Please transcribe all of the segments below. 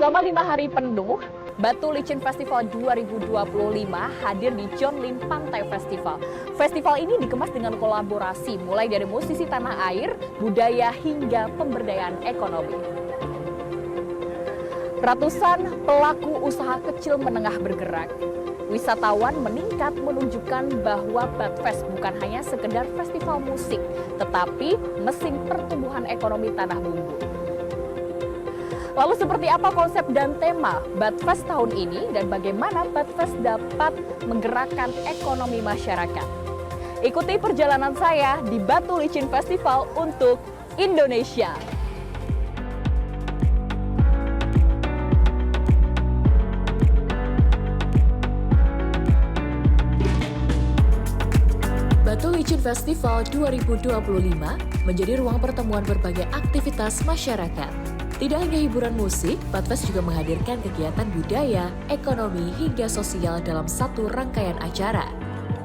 Selama 5 hari penuh, Batu Licin Festival 2025 hadir di John Lim Pantai Festival. Festival ini dikemas dengan kolaborasi mulai dari musisi tanah air, budaya hingga pemberdayaan ekonomi. Ratusan pelaku usaha kecil menengah bergerak. Wisatawan meningkat menunjukkan bahwa Badfest bukan hanya sekedar festival musik, tetapi mesin pertumbuhan ekonomi tanah bumbu. Lalu seperti apa konsep dan tema Badfest tahun ini dan bagaimana Badfest dapat menggerakkan ekonomi masyarakat? Ikuti perjalanan saya di Batu Licin Festival untuk Indonesia. Batu Licin Festival 2025 menjadi ruang pertemuan berbagai aktivitas masyarakat. Tidak hanya hiburan musik, Badfest juga menghadirkan kegiatan budaya, ekonomi, hingga sosial dalam satu rangkaian acara.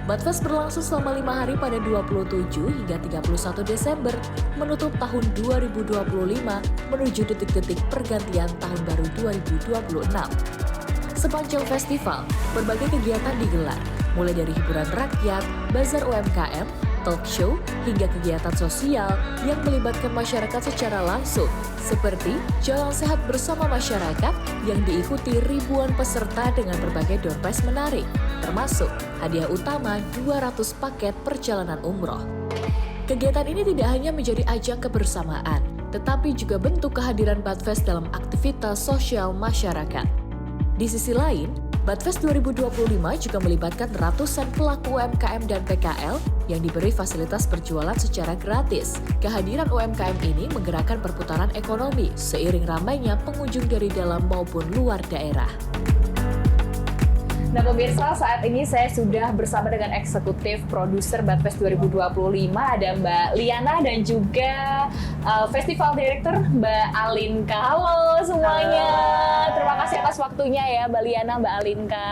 Badfest berlangsung selama 5 hari pada 27 hingga 31 Desember, menutup tahun 2025 menuju detik-detik pergantian tahun baru 2026. Sepanjang festival, berbagai kegiatan digelar, mulai dari hiburan rakyat, bazar UMKM, talk show, hingga kegiatan sosial yang melibatkan masyarakat secara langsung, seperti Jalan Sehat Bersama Masyarakat yang diikuti ribuan peserta dengan berbagai door prize menarik, termasuk hadiah utama 200 paket perjalanan umroh. Kegiatan ini tidak hanya menjadi ajang kebersamaan, tetapi juga bentuk kehadiran Badfest dalam aktivitas sosial masyarakat. Di sisi lain, Badfest 2025 juga melibatkan ratusan pelaku UMKM dan PKL yang diberi fasilitas berjualan secara gratis. Kehadiran UMKM ini menggerakkan perputaran ekonomi seiring ramainya pengunjung dari dalam maupun luar daerah. Nah pemirsa, saat ini saya sudah bersama dengan eksekutif produser Badfest 2025, ada Mbak Liana dan juga Festival Director Mbak Alinka. Halo semuanya, terima kasih atas waktunya ya Mbak Liana, Mbak Alinka.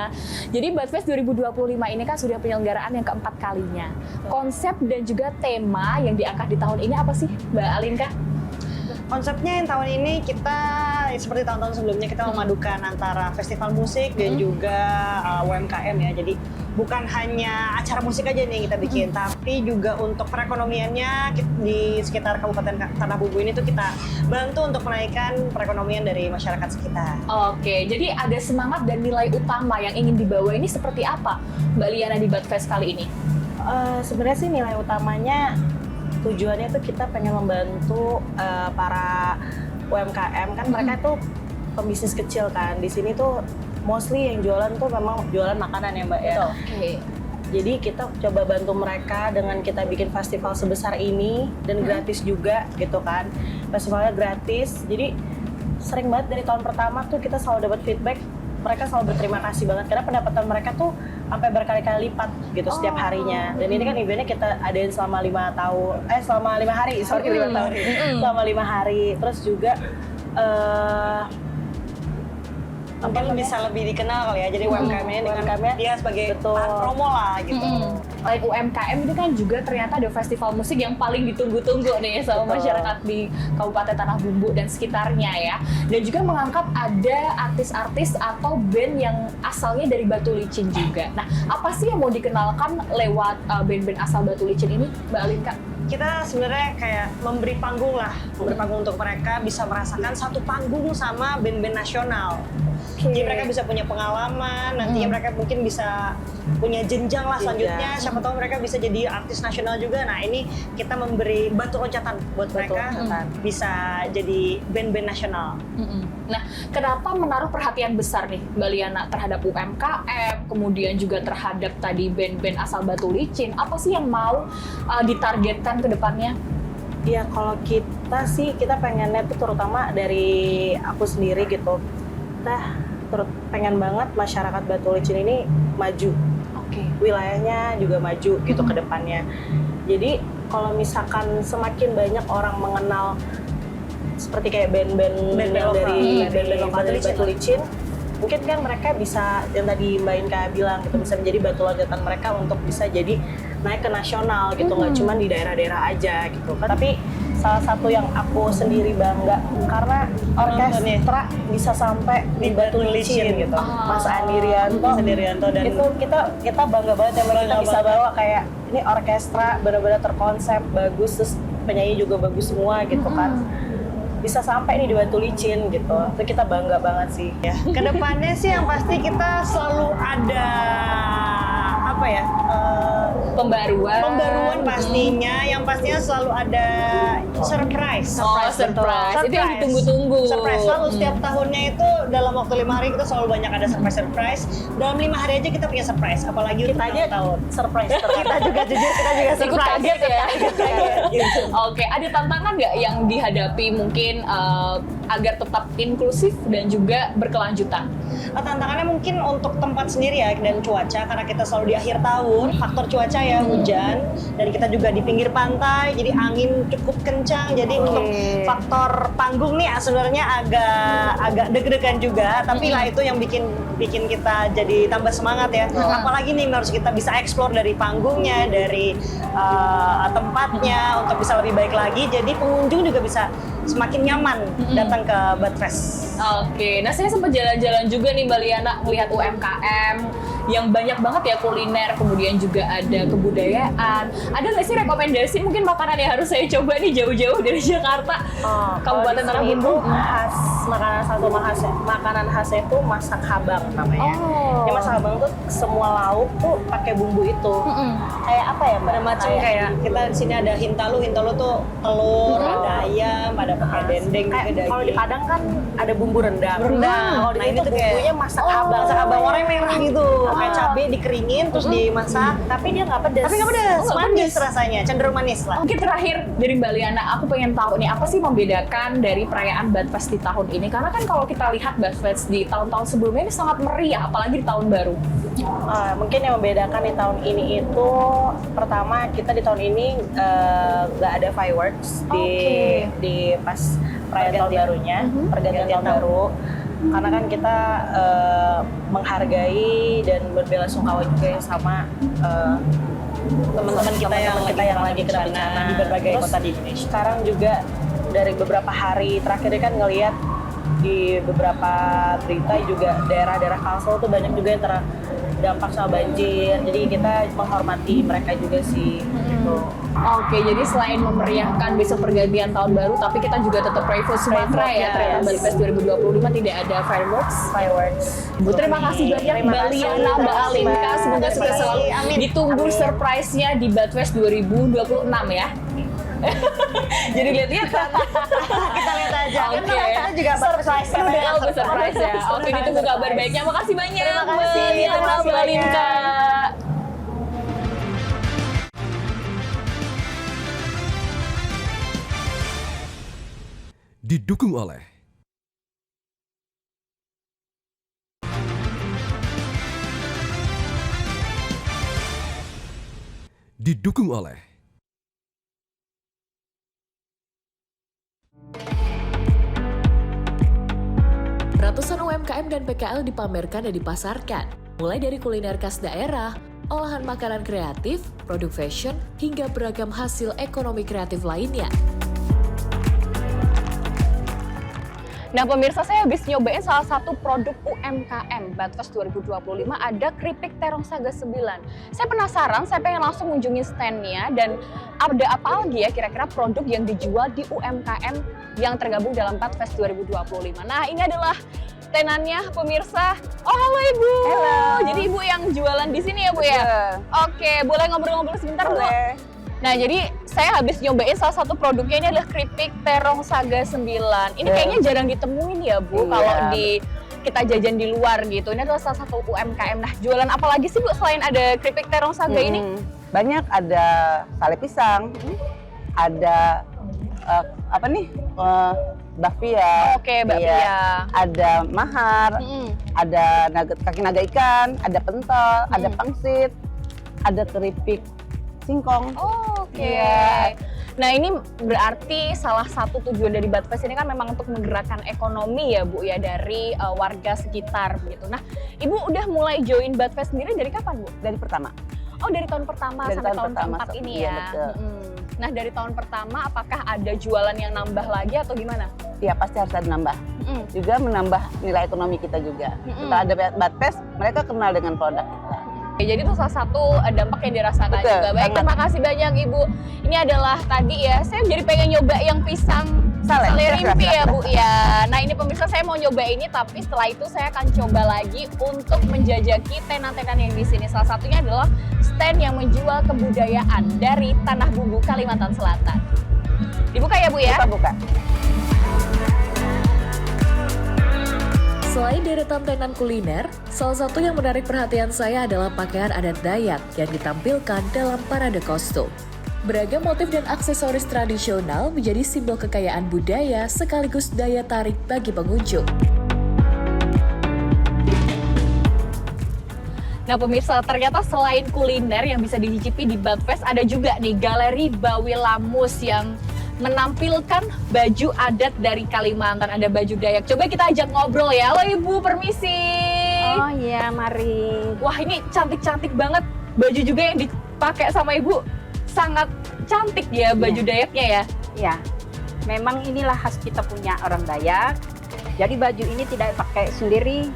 Jadi Badfest 2025 ini kan sudah penyelenggaraan yang keempat kalinya. Konsep dan juga tema yang diangkat di tahun ini apa sih Mbak Alinka? Konsepnya yang tahun ini kita seperti tahun-tahun sebelumnya kita memadukan antara festival musik dan juga UMKM ya. Jadi bukan hanya acara musik aja nih yang kita bikin, tapi juga untuk perekonomiannya di sekitar Kabupaten Tanah Bumbu ini tuh kita bantu untuk menaikkan perekonomian dari masyarakat sekitar. Oke, jadi ada semangat dan nilai utama yang ingin dibawa ini seperti apa Mbak Liana di Badfest kali ini? Sebenarnya sih nilai utamanya tujuannya tuh kita pengen membantu para UMKM kan mereka tuh pembisnis kecil kan. Di sini tuh mostly yang jualan tuh memang jualan makanan ya Mbak ya. Oke. Jadi kita coba bantu mereka dengan kita bikin festival sebesar ini dan gratis juga gitu kan. Festivalnya gratis. Jadi sering banget dari tahun pertama tuh kita selalu dapat feedback, mereka selalu berterima kasih banget karena pendapatan mereka tuh sampai berkali-kali lipat gitu setiap harinya. Dan ini kan eventnya kita adain selama 5 hari, sorry 5 tahun. Selama 5 hari. Terus juga Mungkin bisa lebih dikenal kali ya, jadi UMKM-nya dengan dia sebagai bahan promo lah gitu. Selain UMKM ini kan juga ternyata ada festival musik yang paling ditunggu-tunggu nih sama masyarakat di Kabupaten Tanah Bumbu dan sekitarnya ya. Dan juga mengangkat ada artis-artis atau band yang asalnya dari Batu Licin juga. Nah, apa sih yang mau dikenalkan lewat band-band asal Batu Licin ini, Mbak Alinka? Kita sebenarnya kayak memberi panggung lah, memberi panggung untuk mereka bisa merasakan satu panggung sama band-band nasional. Jadi mereka bisa punya pengalaman, nantinya mereka mungkin bisa punya jenjang lah selanjutnya. Siapa tahu mereka bisa jadi artis nasional juga. Nah ini kita memberi batu loncatan buat mereka bisa jadi band-band nasional. Nah, kenapa menaruh perhatian besar nih Mbak Liana terhadap UMKM, kemudian juga terhadap tadi band-band asal Batu Licin? Apa sih yang mau ditargetkan ke depannya? Ya kalau kita pengennya tuh terutama dari aku sendiri gitu. Kita pengen banget masyarakat Batu Licin ini maju. Wilayahnya juga maju gitu ke depannya. Jadi kalau misalkan semakin banyak orang mengenal seperti kayak band-band dari Batu Licin, mungkin kan mereka bisa yang tadi Mbak Inka bilang gitu, bisa menjadi batu loncatan mereka untuk bisa jadi naik ke nasional gitu, nggak cuma di daerah-daerah aja gitu kan. Tapi salah satu yang aku sendiri bangga karena orkestra bisa sampai di Batu Licin gitu. Mas Andi Rianto dan itu kita bangga banget ya kita bisa bawa kayak ini orkestra benar-benar terkonsep bagus, terus penyanyi juga bagus semua gitu kan. Bisa sampai nih di Batu Licin gitu. Itu kita bangga banget sih. Ya. Kedepannya sih yang pasti kita selalu ada apa ya? Pembaruan pastinya, yang pastinya selalu ada surprise. Surprise. Itu yang ditunggu-tunggu. Surprise selalu setiap tahunnya itu dalam waktu 5 hari kita selalu banyak ada surprise. Dalam 5 hari aja kita punya surprise, apalagi Kita untuk aja ulang tahun. surprise. Kita juga jujur kita juga Ikut surprise. kaget ya. Gitu. Oke, ada tantangan nggak yang dihadapi mungkin agar tetap inklusif dan juga berkelanjutan? Tantangannya mungkin untuk tempat sendiri ya dan cuaca, karena kita selalu di akhir tahun, faktor cuaca ya hujan, dan kita juga di pinggir pantai, jadi angin cukup kencang, jadi untuk faktor panggung nih sebenarnya agak deg-degan juga, tapi lah itu yang bikin kita jadi tambah semangat ya. Apalagi nih harus kita bisa explore dari panggungnya, dari tempatnya untuk bisa lebih baik lagi, jadi pengunjung juga bisa semakin nyaman datang ke Budfest. Oke, nah saya sempat jalan-jalan juga nih Mbak Liana, melihat UMKM yang banyak banget ya kuliner, kemudian juga ada kebudayaan. Ada nggak sih rekomendasi mungkin makanan yang harus saya coba nih jauh-jauh dari Jakarta? Kabupaten Tanah Bumbu. Makanan khasnya itu masak habang namanya. Ini masak habang tuh semua lauk tuh pakai bumbu itu. Kayak apa ya Mbak? Ada macam kayak kita di sini ada hintalu tuh telur, ada ayam, ada pakai dendeng juga daging. Kalau di Padang kan ada bumbu rendang. Kalau di ini itu tuh kayak bumbunya masak habang. Masak abang warnanya merah gitu. Kayak cabai dikeringin terus dimasak. Tapi dia nggak pedas. Tapi nggak pedas, manis rasanya, cenderung manis lah. Mungkin terakhir dari Mbak Liana, aku pengen tahu nih apa sih membedakan dari perayaan Budfest di tahun ini? Karena kan kalau kita lihat Budfest di tahun-tahun sebelumnya ini sangat meriah, apalagi di tahun baru. Mungkin yang membedakan di tahun ini itu pertama kita di tahun ini nggak ada fireworks di pas perayaan tahun barunya, pergantian tahun baru. Karena kan kita menghargai dan berbelasungkawa juga yang sama teman-teman kita yang lagi kena bencana di berbagai Terus, kota di Indonesia. Sekarang juga dari beberapa hari terakhir ini kan ngelihat di beberapa berita juga daerah-daerah Kalsel tuh banyak juga yang terdampak sama banjir. Jadi kita menghormati mereka juga sih. Gitu. Oke, jadi selain memeriahkan besok pergantian tahun baru, tapi kita juga tetap pray for Sumatera ya. Ternyata Budfest 2025 tidak ada fireworks. Bu, terima kasih banyak Mbak Liana, Mbak Alinka. Semoga sukses selalu. Ditunggu surprise-nya di Budfest 2026 ya. Jadi lihat-lihat Kita lihat aja. Oke. Kita juga surprise ya. Oke, ditunggu kabar baiknya. Makasih banyak Terima Mbak kasih. Liana, Terima kasih Mbak Alinka. Didukung oleh Ratusan UMKM dan PKL dipamerkan dan dipasarkan, mulai dari kuliner khas daerah, olahan makanan kreatif, produk fashion, hingga beragam hasil ekonomi kreatif lainnya. Nah pemirsa, saya habis nyobain salah satu produk UMKM Budfest 2025, ada keripik terong saga 9. Saya penasaran, saya pengen langsung kunjungi stand-nya, dan ada apa lagi ya kira-kira produk yang dijual di UMKM yang tergabung dalam Budfest 2025. Nah ini adalah tenannya pemirsa. Oh halo Ibu. Halo. Jadi Ibu yang jualan di sini ya Bu ya? Oke, boleh ngobrol-ngobrol sebentar Bu? Boleh. Nah, jadi saya habis nyobain salah satu produknya, ini adalah keripik terong saga 9. Ini kayaknya jarang ditemuin ya, Bu, kalau kita jajan di luar gitu. Ini adalah salah satu UMKM. Nah, jualan apa lagi sih, Bu, selain ada keripik terong saga ini? Banyak, ada sale pisang, ada bakpia. Oke, bakpia. Ada mahar, ada kaki naga ikan, ada pentol, ada pangsit, ada keripik singkong. Oke. Nah ini berarti salah satu tujuan dari Budfest ini kan memang untuk menggerakkan ekonomi ya Bu ya, dari warga sekitar begitu. Nah Ibu udah mulai join Budfest sendiri dari kapan Bu? Dari pertama. Oh dari tahun pertama Dari sampai tahun tahun pertama, keempat ini iya, ya. betul. Nah dari tahun pertama apakah ada jualan yang nambah lagi atau gimana? Ya pasti harus ada nambah. Juga menambah nilai ekonomi kita juga. Setelah ada Badfest, mereka kenal dengan produk kita. Oke, jadi itu salah satu dampak yang dirasakan Betul, juga. Baik, sangat. terima kasih banyak Ibu. Ini adalah tadi ya, saya jadi pengen nyoba yang pisang Sale rimpi ya Bu ya. Nah ini pemirsa saya mau nyoba ini, tapi setelah itu saya akan coba lagi untuk menjajaki tenan-tenan yang di sini. Salah satunya adalah stand yang menjual kebudayaan dari Tanah Bumbu Kalimantan Selatan. Dibuka ya Bu ya? Kita buka. Selain deretan tenan kuliner, salah satu yang menarik perhatian saya adalah pakaian adat Dayak yang ditampilkan dalam parade kostum. Beragam motif dan aksesoris tradisional menjadi simbol kekayaan budaya sekaligus daya tarik bagi pengunjung. Nah pemirsa, ternyata selain kuliner yang bisa dicicipi di Badfest, ada juga nih Galeri Bawi Lamus yang menampilkan baju adat dari Kalimantan. Ada baju Dayak. Coba kita ajak ngobrol ya. Halo Ibu, permisi. Oh iya, mari. Wah ini cantik-cantik banget. Baju juga yang dipakai sama Ibu sangat cantik ya baju Dayaknya ya. Ya, memang inilah khas kita punya orang Dayak. Jadi baju ini tidak pakai sendiri,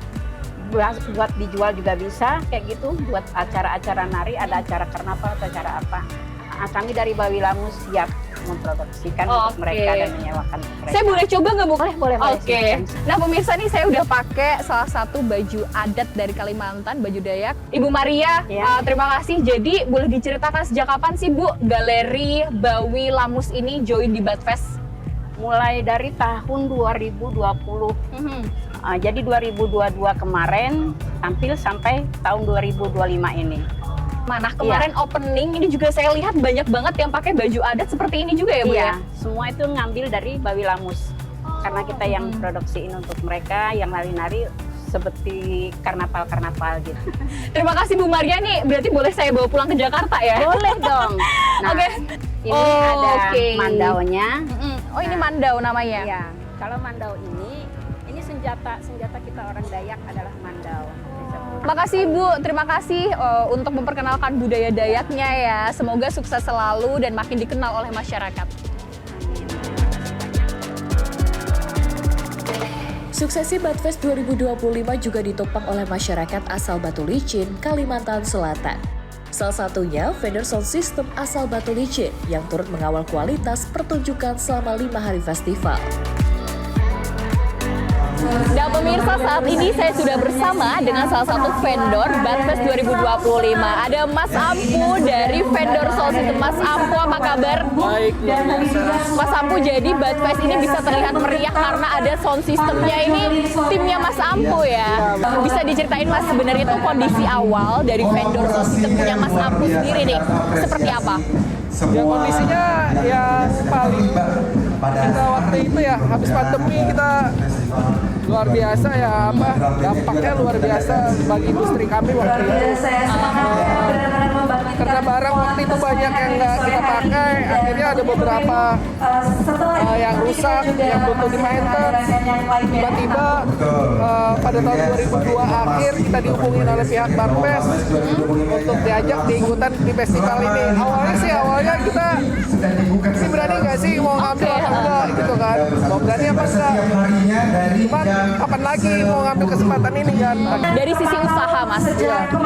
buat dijual juga bisa kayak gitu. Buat acara-acara nari, ada acara karnaval atau acara apa. Nah, kami dari Bawi Lamus siap memproduksikan untuk mereka dan menyewakan mereka. Saya boleh coba nggak Bu? Boleh. Oke. silakan. Nah pemirsa nih saya udah pakai salah satu baju adat dari Kalimantan, baju Dayak. Ibu Maria, Ya. terima kasih. Jadi boleh diceritakan sejak kapan sih Bu Galeri Bawi Lamus ini join di Badfest? Mulai dari tahun 2020. Jadi 2022 kemarin tampil sampai tahun 2025 ini. Nah kemarin opening ini juga saya lihat banyak banget yang pakai baju adat seperti ini juga ya Bu ya? Iya, semua itu ngambil dari Bawi Lamus. Karena kita yang produksiin untuk mereka, yang nari-nari seperti karnaval-karnaval gitu. Terima kasih Bu Maria nih, berarti boleh saya bawa pulang ke Jakarta ya? Boleh dong. Nah, Oke. ini ada Oke. mandaunya. Oh ini mandau namanya? Iya, kalau mandau ini senjata kita orang Dayak adalah mandau. Makasih Bu, terima kasih untuk memperkenalkan budaya Dayaknya ya. Semoga sukses selalu dan makin dikenal oleh masyarakat. Suksesi Badfest 2025 juga ditopang oleh masyarakat asal Batu Licin, Kalimantan Selatan. Salah satunya vendor sound system asal Batu Licin yang turut mengawal kualitas pertunjukan selama 5 hari festival. Nah pemirsa, saat ini saya sudah bersama dengan salah satu vendor Badfest 2025. Ada Mas Ampu dari vendor sound system. Mas Ampu, apa kabar? Baik, luar biasa. Mas Ampu, jadi Badfest ini bisa terlihat meriah karena ada sound systemnya ini timnya Mas Ampu ya. Bisa diceritain Mas sebenarnya itu kondisi awal dari vendor sound system punya Mas Ampu sendiri nih seperti apa? Ya kondisinya ya paling kita waktu itu ya habis pandemi kita luar biasa ya apa dampaknya luar biasa bagi industri kami waktu itu. Karena barang waktu itu banyak yang nggak kita pakai, akhirnya ada beberapa yang rusak, yang butuh di maintenance. Tiba-tiba pada tahun 2002 akhir kita dihubungin oleh pihak Badfest untuk diajak diikutan di festival ini. Awalnya kita ini berani nggak sih mau ngambil apa enggak gitu kan? Mau berani apa enggak? Cuman kapan lagi mau ngambil kesempatan ini kan? Dari sisi usaha Mas,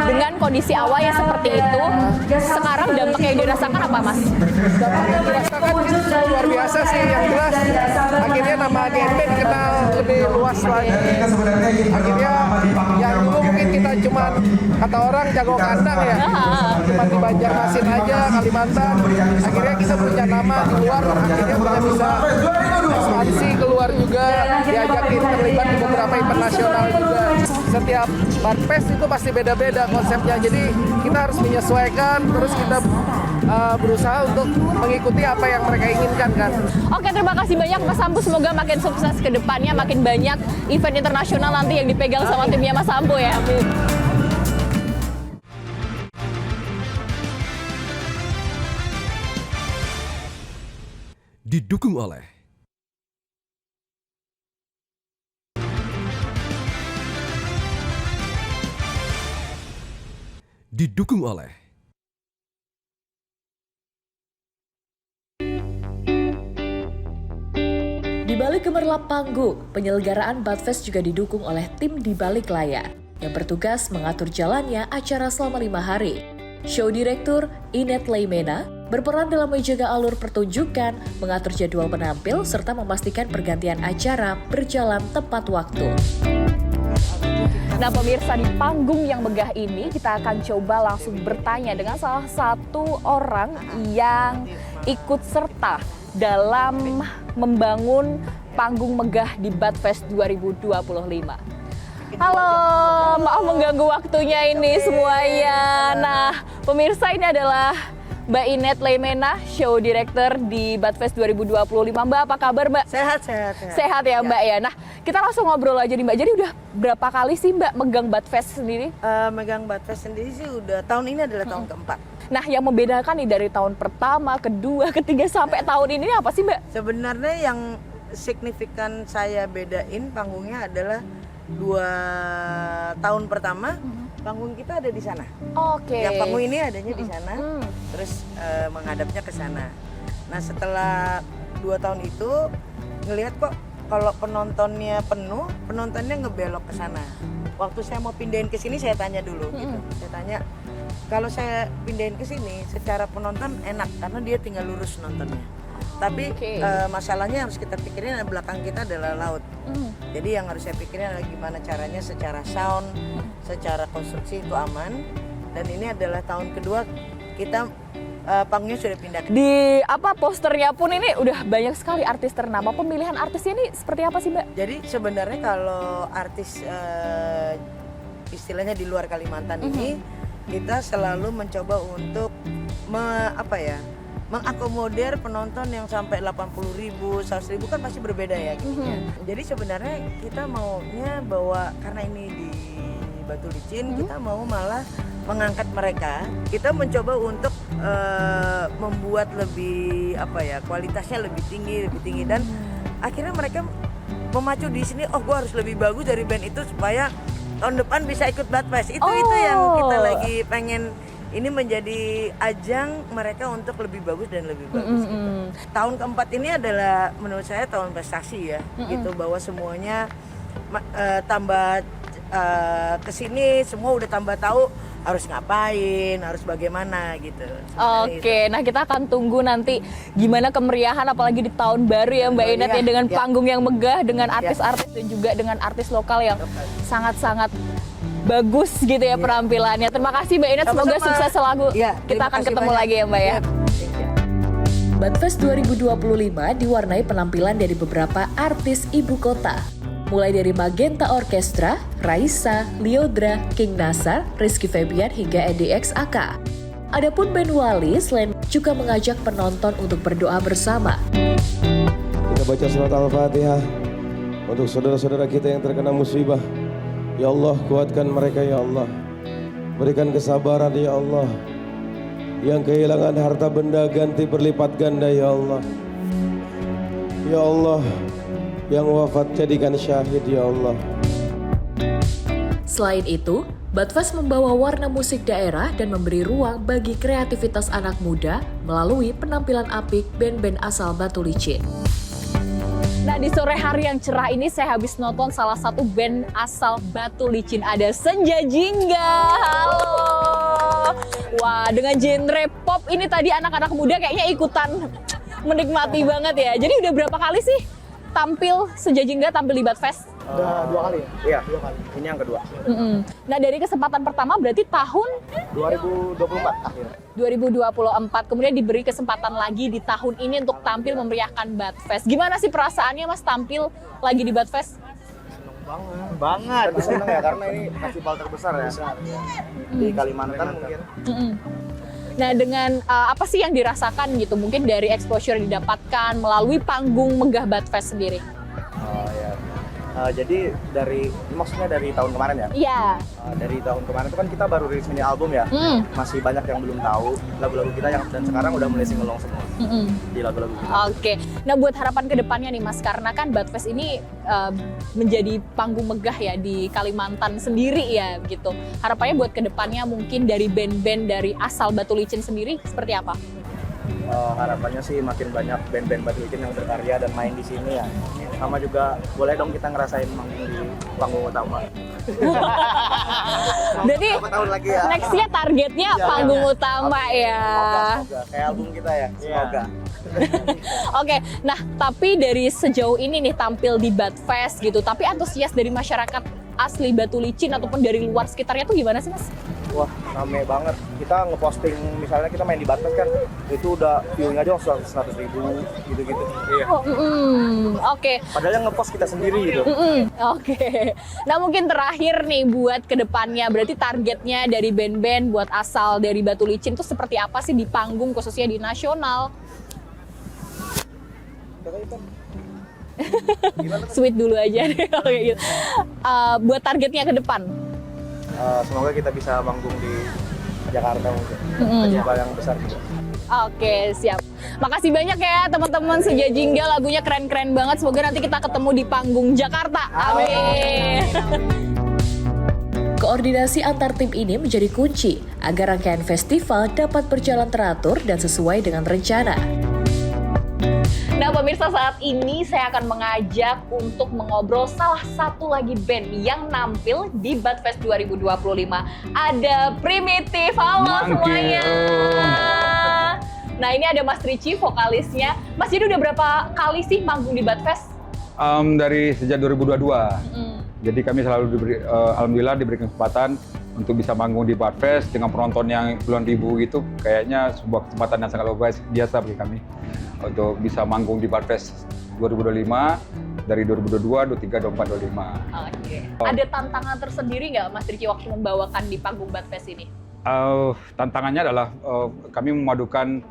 dengan kondisi awal yang seperti itu, sekarang dampak yang dirasakan apa Mas? Dampak yang dirasakan luar biasa sih, yang jelas akhirnya nama GNB dikenal lebih luas lagi. Akhirnya yang dulu mungkin kita cuma kata orang jago kandang ya, cuma di Banjarmasin aja, Kalimantan. Akhirnya kita punya nama di luar, akhirnya kita bisa ekspansi keluar juga, diajakin terlibat di beberapa event nasional juga. Setiap Badfest itu pasti beda-beda konsepnya, jadi kita harus menyesuaikan, terus kita berusaha untuk mengikuti apa yang mereka inginkan kan. Oke, terima kasih banyak Mas Ampu. Semoga makin sukses ke depannya, makin banyak event internasional nanti yang dipegang sama timnya Mas Ampu ya. Didukung oleh gemerlap panggung, penyelenggaraan Badfest juga didukung oleh tim di balik layar yang bertugas mengatur jalannya acara selama 5 hari. Show Direktur Inet Leimena berperan dalam menjaga alur pertunjukan, mengatur jadwal penampil, serta memastikan pergantian acara berjalan tepat waktu. Nah pemirsa, di panggung yang megah ini kita akan coba langsung bertanya dengan salah satu orang yang ikut serta dalam membangun panggung megah di Badfest 2025. Halo, maaf mengganggu waktunya ini semuanya. Nah, pemirsa, ini adalah Mbak Inet Leimena, Show Director di Badfest 2025. Mbak, apa kabar Mbak? Sehat. Sehat ya Mbak ya. Nah, kita langsung ngobrol aja nih Mbak. Jadi udah berapa kali sih Mbak megang Badfest sendiri? Megang Badfest sendiri sih udah tahun ini adalah tahun keempat. Nah, yang membedakan nih dari tahun pertama, kedua, ketiga sampai tahun ini apa sih Mbak? Sebenarnya yang signifikan saya bedain panggungnya adalah 2 tahun pertama panggung kita ada di sana. Oke. Yang panggung ini adanya di sana, terus menghadapnya ke sana. Nah setelah 2 tahun itu ngelihat kok kalau penontonnya penuh, penontonnya ngebelok ke sana. Waktu saya mau pindahin ke sini saya tanya dulu gitu. Saya tanya kalau saya pindahin ke sini secara penonton enak karena dia tinggal lurus nontonnya. Tapi masalahnya harus kita pikirin belakang kita adalah laut. Jadi yang harus saya pikirin adalah gimana caranya secara sound, secara konstruksi itu aman. Dan ini adalah tahun kedua kita panggungnya sudah pindah. Di posternya pun ini udah banyak sekali artis ternama. Pemilihan artisnya ini seperti apa sih Mbak? Jadi sebenarnya kalau artis istilahnya di luar Kalimantan ini kita selalu mencoba untuk mengakomodir penonton yang sampai 80.000, 100.000 kan pasti berbeda ya gitu ya. Jadi sebenarnya kita maunya bahwa karena ini di Batu Licin, kita mau malah mengangkat mereka. Kita mencoba untuk membuat lebih kualitasnya lebih tinggi dan akhirnya mereka memacu di sini. Oh, gue harus lebih bagus dari band itu supaya tahun depan bisa ikut Badfest. Itu yang kita lagi pengen. Ini menjadi ajang mereka untuk lebih bagus dan lebih bagus gitu. Tahun keempat ini adalah menurut saya tahun prestasi ya, gitu bahwa semuanya tambah kesini semua udah tambah tahu harus ngapain, harus bagaimana gitu. Oke, nah kita akan tunggu nanti gimana kemeriahan apalagi di tahun baru ya Mbak Inet ya, dengan panggung yang megah, dengan artis-artis dan juga dengan artis lokal yang sangat-sangat bagus gitu ya penampilannya. Terima kasih Mbak Inet, semoga sukses selalu. Kita akan ketemu lagi ya Mbak ya. Badfest 2025 diwarnai penampilan dari beberapa artis ibu kota. Mulai dari Magenta Orkestra, Raisa, Liodra, King Nasar, Rizky Febian hingga EDXAK. Adapun band Wali selain juga mengajak penonton untuk berdoa bersama. Kita baca surat Al-Fatihah untuk saudara-saudara kita yang terkena musibah. Ya Allah, kuatkan mereka ya Allah. Berikan kesabaran ya Allah. Yang kehilangan harta benda ganti berlipat ganda ya Allah. Ya Allah, yang wafat jadikan syahid ya Allah. Selain itu, Badfest membawa warna musik daerah dan memberi ruang bagi kreativitas anak muda melalui penampilan apik band-band asal Batu Licin. Nah, di sore hari yang cerah ini saya habis nonton salah satu band asal Batu Licin, ada Senja Jingga. Halo. Wah, dengan genre pop ini tadi anak-anak muda kayaknya ikutan menikmati banget ya. Jadi udah berapa kali sih tampil Senja Jingga tampil di Badfest? Udah 2 kali ya? Iya, 2 kali. Ini yang kedua. Nah, dari kesempatan pertama berarti tahun 2024 akhir. 2024, kemudian diberi kesempatan lagi di tahun ini untuk tampil memeriahkan Badfest. Gimana sih perasaannya Mas tampil lagi di Badfest? Seneng banget. Tapi seneng ya karena ini festival terbesar ya. Di Kalimantan mungkin. Nah, dengan apa sih yang dirasakan gitu? Mungkin dari exposure yang didapatkan melalui panggung megah Badfest sendiri. Oh ya. Jadi maksudnya dari tahun kemarin ya? Iya. Dari tahun kemarin itu kan kita baru rilis mini album ya. Masih banyak yang belum tahu lagu-lagu kita dan sekarang udah mulai singelong semua di lagu-lagu kita. Oke. Nah, buat harapan kedepannya nih Mas, karena kan Badfest ini menjadi panggung megah ya di Kalimantan sendiri ya gitu. Harapannya buat kedepannya mungkin dari band-band dari asal Batu Licin sendiri seperti apa? harapannya sih makin banyak band-band Batu Licin yang berkarya dan main di sini ya. Sama juga boleh dong kita ngerasain manggung di panggung utama. Berarti Berapa tahun lagi ya? next-nya targetnya Iya, panggung iya. utama ya. Semoga. Kayak album kita ya, semoga. Oke, nah tapi dari sejauh ini nih tampil di Badfest gitu, tapi antusias dari masyarakat asli Batu Licin ataupun dari luar sekitarnya tuh gimana sih Mas? Wah, rame banget. Kita ngeposting, misalnya kita main di Badfest kan, itu udah view-nya aja 100.000 gitu-gitu. Iya. Oke. Padahal yang ngepost kita sendiri gitu. Oke. Nah mungkin terakhir nih buat kedepannya, berarti targetnya dari band-band buat asal dari Batu Licin tuh seperti apa sih di panggung khususnya di nasional? Sweet dulu aja deh kalau kayak gitu. Buat targetnya ke depan. Semoga kita bisa manggung di Jakarta mungkin. Festival yang besar juga. Oke, siap. Makasih banyak ya teman-teman Sejajingga, lagunya keren-keren banget. Semoga nanti kita ketemu di panggung Jakarta. Amin. Koordinasi antar tim ini menjadi kunci agar rangkaian festival dapat berjalan teratur dan sesuai dengan rencana. Nah pemirsa, saat ini saya akan mengajak untuk mengobrol salah satu lagi band yang nampil di Badfest 2025. Ada Primitif, halo semuanya. Nah ini ada Mas Ricci, vokalisnya. Mas jadi udah berapa kali sih manggung di Badfest? Dari sejak 2022. Jadi kami selalu alhamdulillah diberi kesempatan untuk bisa manggung di Badfest dengan penonton yang puluhan ribu gitu. Kayaknya sebuah kesempatan yang sangat luar biasa bagi kami untuk bisa manggung di Badfest 2025 dari 2022, 23, 24, 25. Oke. Ada tantangan tersendiri nggak Mas Ricci waktu membawakan di panggung Badfest ini? Tantangannya adalah kami memadukan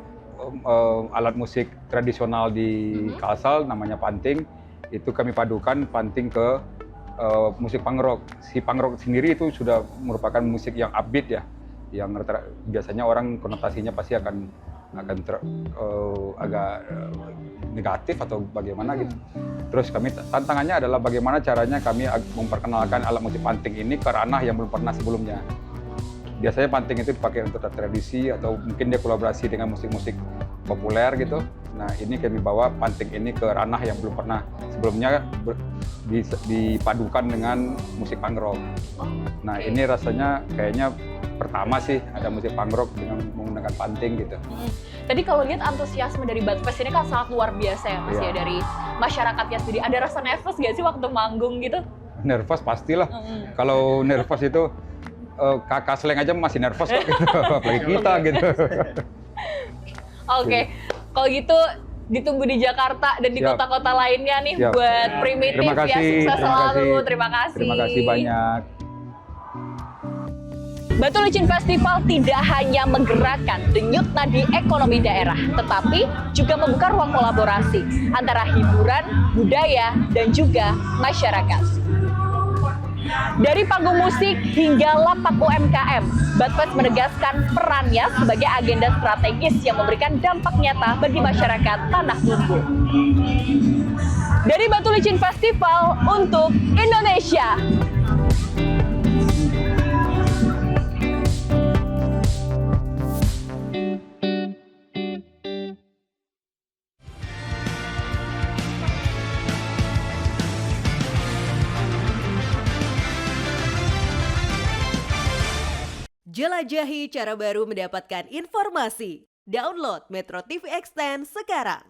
alat musik tradisional di Kalsel namanya panting. Itu kami padukan panting ke musik punk rock. Si punk rock sendiri itu sudah merupakan musik yang upbeat ya, yang biasanya orang konotasinya pasti akan agak negatif atau bagaimana gitu. Terus kami tantangannya adalah bagaimana caranya kami memperkenalkan alat musik panting ini ke ranah yang belum pernah sebelumnya. Biasanya panting itu dipakai untuk tradisi atau mungkin dia kolaborasi dengan musik-musik populer gitu. Nah ini kami bawa panting ini ke ranah yang belum pernah sebelumnya dipadukan dengan musik punk rock. Nah ini rasanya kayaknya pertama sih ada musik punk rock dengan menggunakan panting gitu. Tadi kalau lihat antusiasme dari Badfest ini kan sangat luar biasa ya Mas ya, dari masyarakatnya sendiri. Ada rasa nervous nggak sih waktu manggung gitu? Nervous pastilah. Kalau nervous itu kakak seleng aja masih nervous kok gitu. Apalagi kita gitu. Oke, kalau gitu ditunggu di Jakarta dan di kota-kota lainnya nih buat Primitif. Terima kasih, ya, sukses selalu. Terima kasih. Terima kasih banyak. Batu Licin Festival tidak hanya menggerakkan denyut nadi ekonomi daerah, tetapi juga membuka ruang kolaborasi antara hiburan, budaya, dan juga masyarakat. Dari panggung musik hingga lapak UMKM, Badfest menegaskan perannya sebagai agenda strategis yang memberikan dampak nyata bagi masyarakat Tanah Bumbu. Dari Batu Licin Festival untuk Indonesia. Jelajahi cara baru mendapatkan informasi. Download Metro TV Extend sekarang.